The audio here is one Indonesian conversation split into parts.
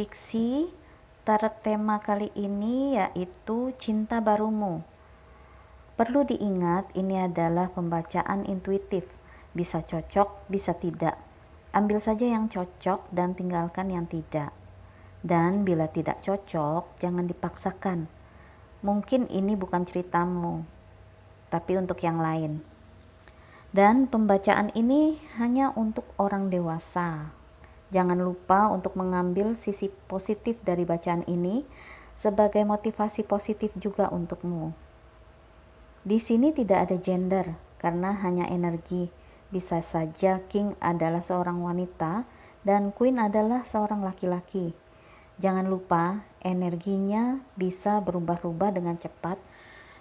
fiksi. Tema kali ini yaitu cinta barumu. Perlu diingat, ini adalah pembacaan intuitif. Bisa cocok, bisa tidak. Ambil saja yang cocok dan tinggalkan yang tidak. Dan bila tidak cocok, jangan dipaksakan. Mungkin ini bukan ceritamu, tapi untuk yang lain. Dan pembacaan ini hanya untuk orang dewasa. Jangan lupa untuk mengambil sisi positif dari bacaan ini sebagai motivasi positif juga untukmu. Di sini tidak ada gender karena hanya energi. Bisa saja king adalah seorang wanita dan queen adalah seorang laki-laki. Jangan lupa energinya bisa berubah-ubah dengan cepat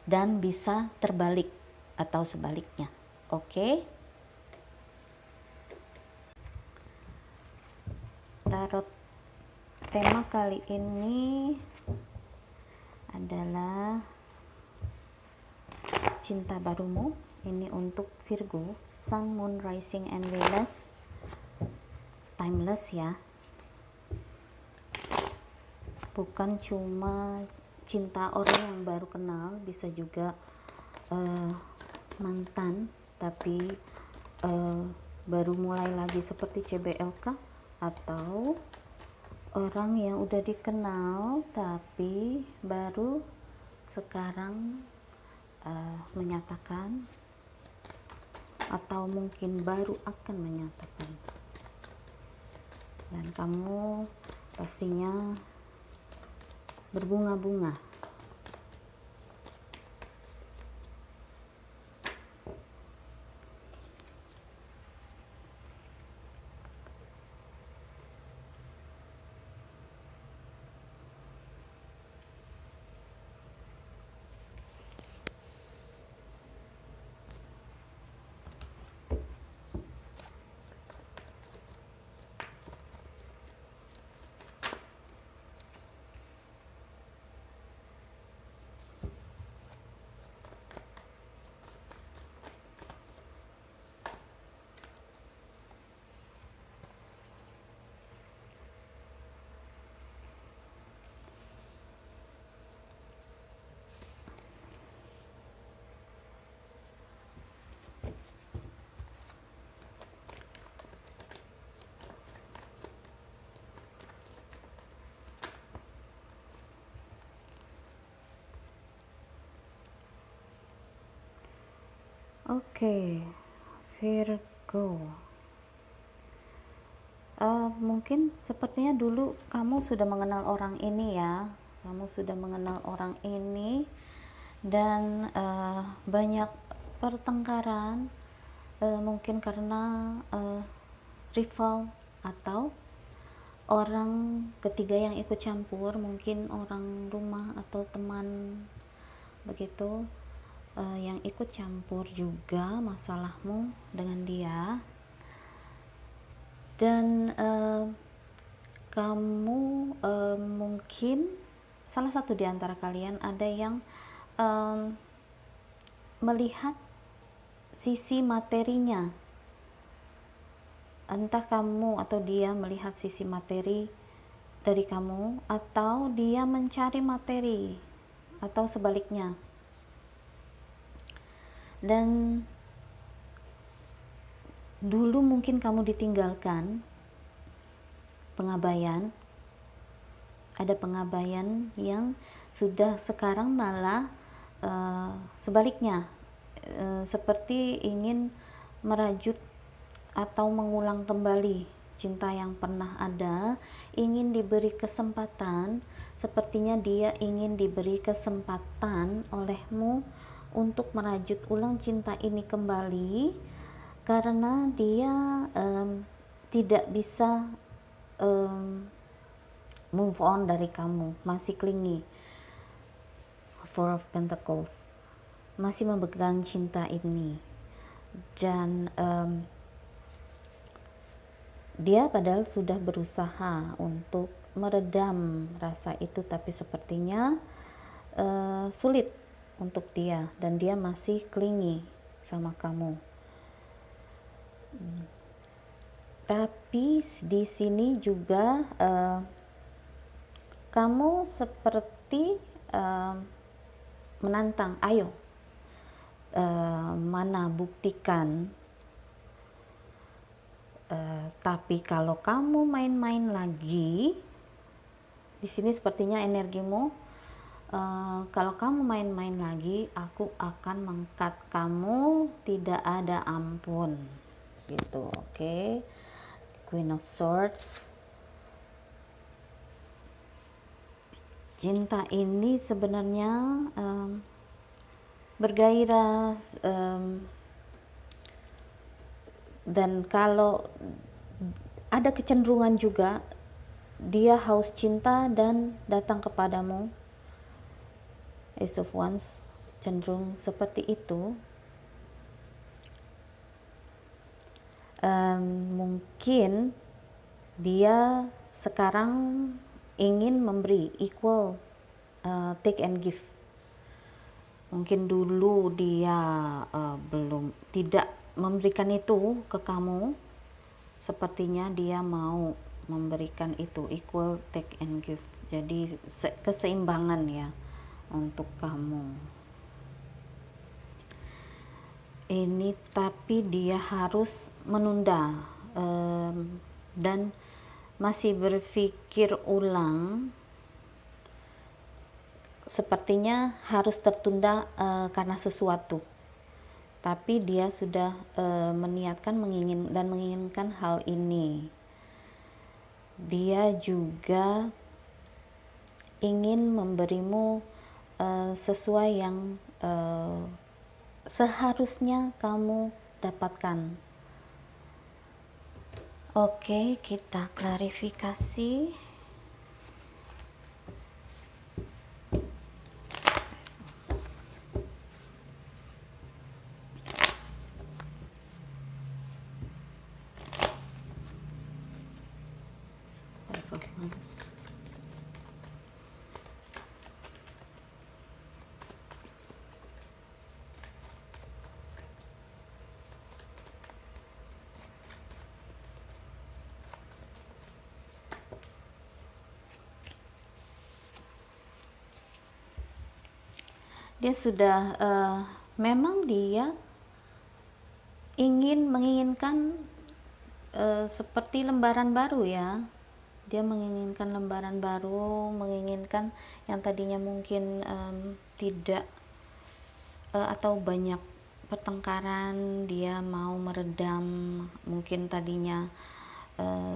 dan bisa terbalik atau sebaliknya. Oke? Tarot tema kali ini adalah cinta barumu. Ini untuk Virgo, Sun, Moon, Rising, and Venus. Timeless ya. Bukan cuma cinta orang yang baru kenal, bisa juga mantan tapi baru mulai lagi seperti CBLK, atau orang yang udah dikenal tapi baru sekarang menyatakan, atau mungkin baru akan menyatakan, dan kamu pastinya berbunga-bunga. Oke, Virgo. Mungkin sepertinya dulu kamu sudah mengenal orang ini ya. Kamu sudah mengenal orang ini dan banyak pertengkaran, mungkin karena rival atau orang ketiga yang ikut campur, mungkin orang rumah atau teman begitu. Yang ikut campur juga masalahmu dengan dia, dan kamu mungkin salah satu di antara kalian ada yang melihat sisi materinya, entah kamu atau dia melihat sisi materi dari kamu, atau dia mencari materi, atau sebaliknya. Dan dulu mungkin kamu ditinggalkan, pengabaian, ada pengabaian yang sudah sekarang malah sebaliknya, seperti ingin merajut atau mengulang kembali cinta yang pernah ada, ingin diberi kesempatan. Sepertinya dia ingin diberi kesempatan olehmu untuk merajut ulang cinta ini kembali, karena dia tidak bisa move on dari kamu, masih clingy. Four of Pentacles, masih memegang cinta ini, dan dia padahal sudah berusaha untuk meredam rasa itu, tapi sepertinya sulit untuk dia, dan dia masih clingy sama kamu. Tapi di sini juga kamu seperti menantang, ayo mana buktikan. Tapi kalau kamu main-main lagi, di sini sepertinya energimu, kalau kamu main-main lagi, aku akan mengkat kamu, tidak ada ampun, gitu. Oke. Queen of Swords. Cinta ini sebenarnya bergairah, dan kalau ada kecenderungan juga dia haus cinta dan datang kepadamu. Ace of Wands cenderung seperti itu. Mungkin dia sekarang ingin memberi equal, take and give. Mungkin dulu dia belum tidak memberikan itu ke kamu, sepertinya dia mau memberikan itu, equal take and give. Jadi keseimbangan ya untuk kamu. Ini tapi dia harus menunda dan masih berpikir ulang. Sepertinya harus tertunda karena sesuatu. Tapi dia sudah meniatkan menginginkan hal ini. Dia juga ingin memberimu sesuai yang seharusnya kamu dapatkan. Oke, kita klarifikasi. Dia sudah memang dia menginginkan seperti lembaran baru ya. Dia menginginkan lembaran baru, menginginkan yang tadinya mungkin tidak atau banyak pertengkaran, dia mau meredam. Mungkin tadinya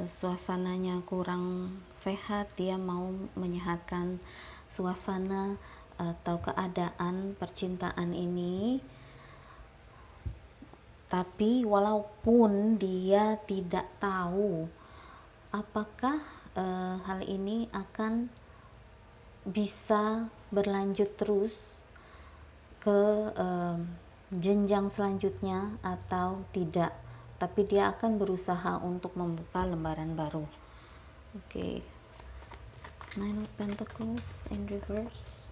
suasananya kurang sehat, dia mau menyehatkan suasana atau keadaan percintaan ini. Tapi walaupun dia tidak tahu apakah hal ini akan bisa berlanjut terus ke jenjang selanjutnya atau tidak, tapi dia akan berusaha untuk membuka lembaran baru. Oke. Nine of Pentacles in reverse.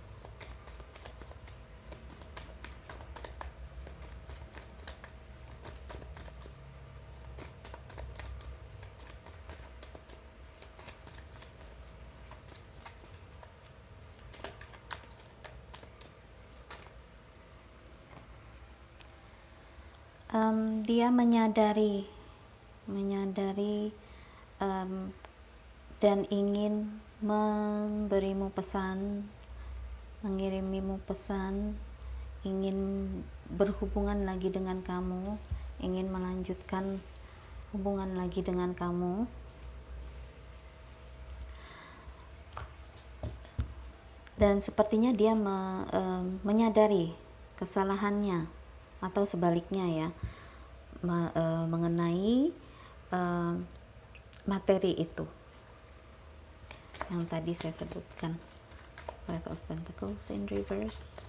Dia menyadari dan ingin memberimu pesan, mengirimimu pesan, ingin berhubungan lagi dengan kamu, ingin melanjutkan hubungan lagi dengan kamu. Dan sepertinya dia menyadari kesalahannya, atau sebaliknya ya, mengenai materi itu yang tadi saya sebutkan. Five of Pentacles in reverse.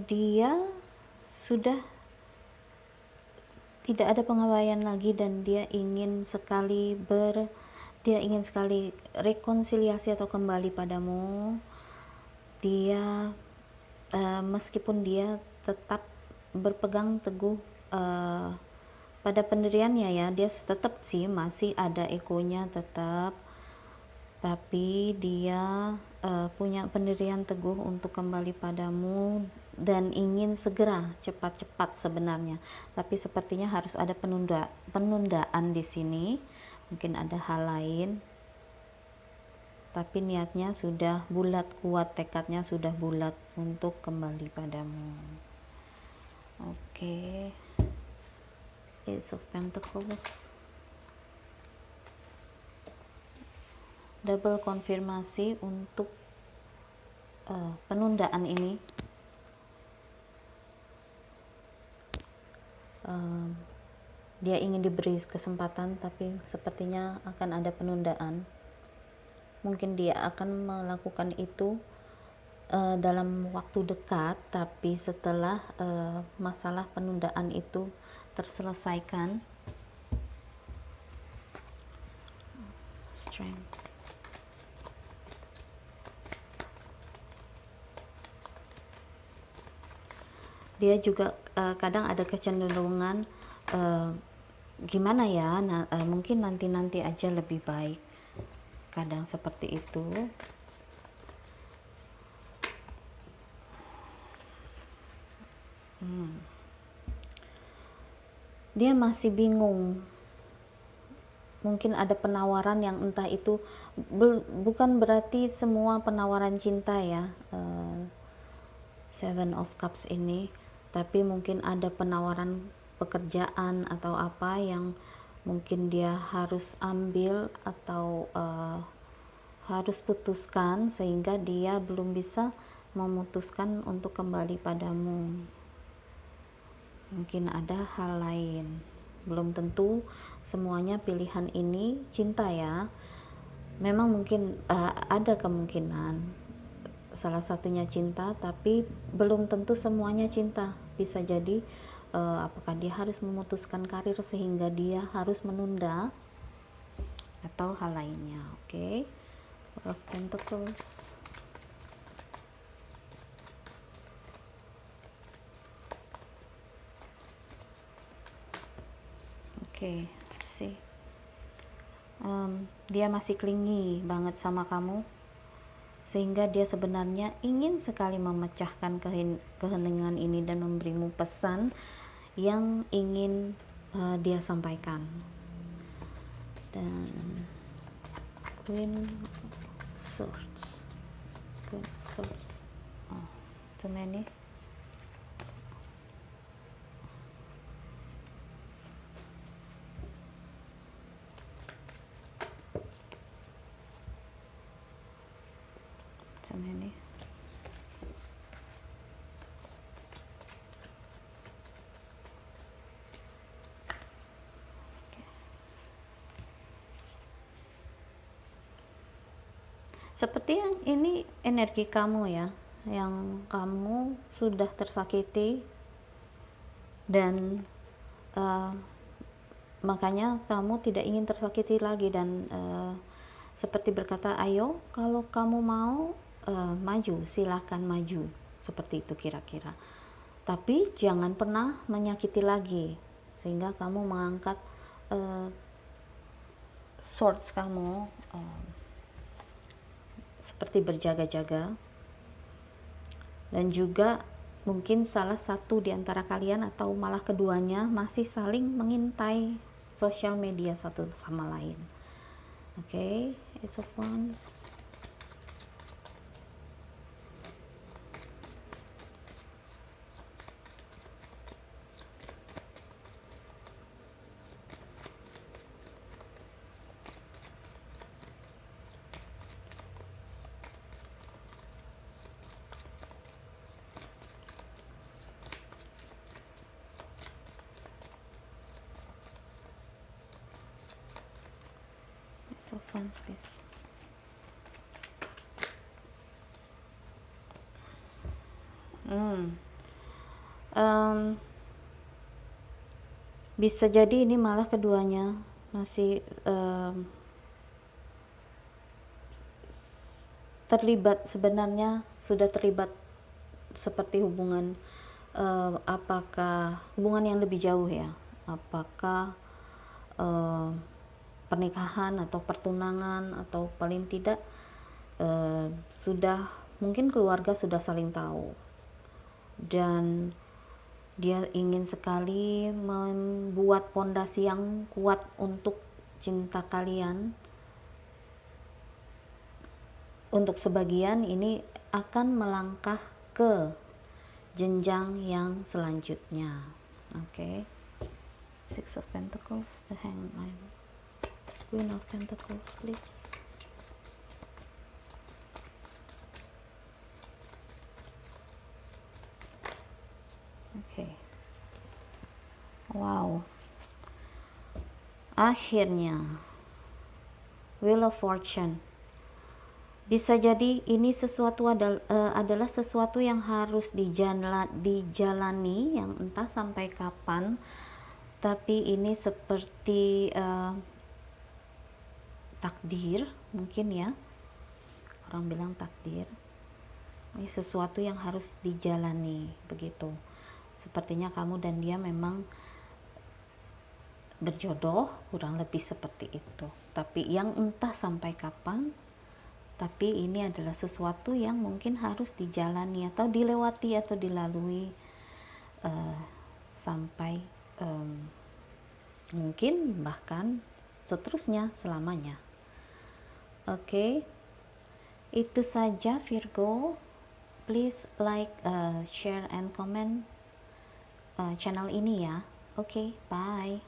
Dia sudah tidak ada pengabaian lagi, dan dia ingin sekali rekonsiliasi atau kembali padamu. Dia meskipun dia tetap berpegang teguh pada pendiriannya ya, dia tetap sih masih ada egonya tetap, tapi dia punya pendirian teguh untuk kembali padamu dan ingin segera, cepat-cepat sebenarnya. Tapi sepertinya harus ada penundaan di sini. Mungkin ada hal lain. Tapi niatnya sudah bulat, kuat tekadnya sudah bulat untuk kembali padamu. Oke. Ace of Pentacles. Double konfirmasi untuk penundaan ini. Dia ingin diberi kesempatan, tapi sepertinya akan ada penundaan. Mungkin dia akan melakukan itu dalam waktu dekat, tapi setelah masalah penundaan itu terselesaikan. Strength. Dia juga kadang ada kecenderungan gimana ya, mungkin nanti aja lebih baik, kadang seperti itu. Dia masih bingung. Mungkin ada penawaran yang entah itu bukan berarti semua penawaran cinta ya, Seven of Cups ini, tapi mungkin ada penawaran pekerjaan atau apa yang mungkin dia harus ambil atau harus putuskan, sehingga dia belum bisa memutuskan untuk kembali padamu. Mungkin ada hal lain, belum tentu semuanya pilihan ini cinta ya. Memang mungkin ada kemungkinan salah satunya cinta, tapi belum tentu semuanya cinta. Bisa jadi apakah dia harus memutuskan karir sehingga dia harus menunda, atau hal lainnya. Oke. Four of Pentacles. Oke, sih. Dia masih clingy banget sama kamu, sehingga dia sebenarnya ingin sekali memecahkan keheningan ini dan memberimu pesan yang ingin dia sampaikan. Dan Queen Swords. Oh, too many. Ini seperti yang ini energi kamu ya, yang kamu sudah tersakiti dan makanya kamu tidak ingin tersakiti lagi, dan seperti berkata, ayo kalau kamu mau maju, silahkan maju, seperti itu kira-kira. Tapi jangan pernah menyakiti lagi, sehingga kamu mengangkat swords kamu seperti berjaga-jaga. Dan juga mungkin salah satu di antara kalian atau malah keduanya masih saling mengintai sosial media satu sama lain. Oke, Ace of Wands. Guys. Bisa jadi ini malah keduanya masih terlibat, sebenarnya sudah terlibat seperti hubungan, apakah hubungan yang lebih jauh ya, apakah pernikahan atau pertunangan, atau paling tidak sudah mungkin keluarga sudah saling tahu, dan dia ingin sekali membuat pondasi yang kuat untuk cinta kalian. Untuk sebagian ini akan melangkah ke jenjang yang selanjutnya. Oke. Six of Pentacles, the Hangman, Queen of Pentacles, please. Oke. Wow. Akhirnya Wheel of Fortune. Bisa jadi ini sesuatu adalah sesuatu yang harus dijalani, yang entah sampai kapan, tapi ini seperti takdir mungkin ya, orang bilang takdir. Ini sesuatu yang harus dijalani begitu. Sepertinya kamu dan dia memang berjodoh, kurang lebih seperti itu, tapi yang entah sampai kapan. Tapi ini adalah sesuatu yang mungkin harus dijalani atau dilewati atau dilalui sampai mungkin bahkan seterusnya, selamanya. Oke, itu saja Virgo. Please like, share and comment channel ini ya. Oke, bye.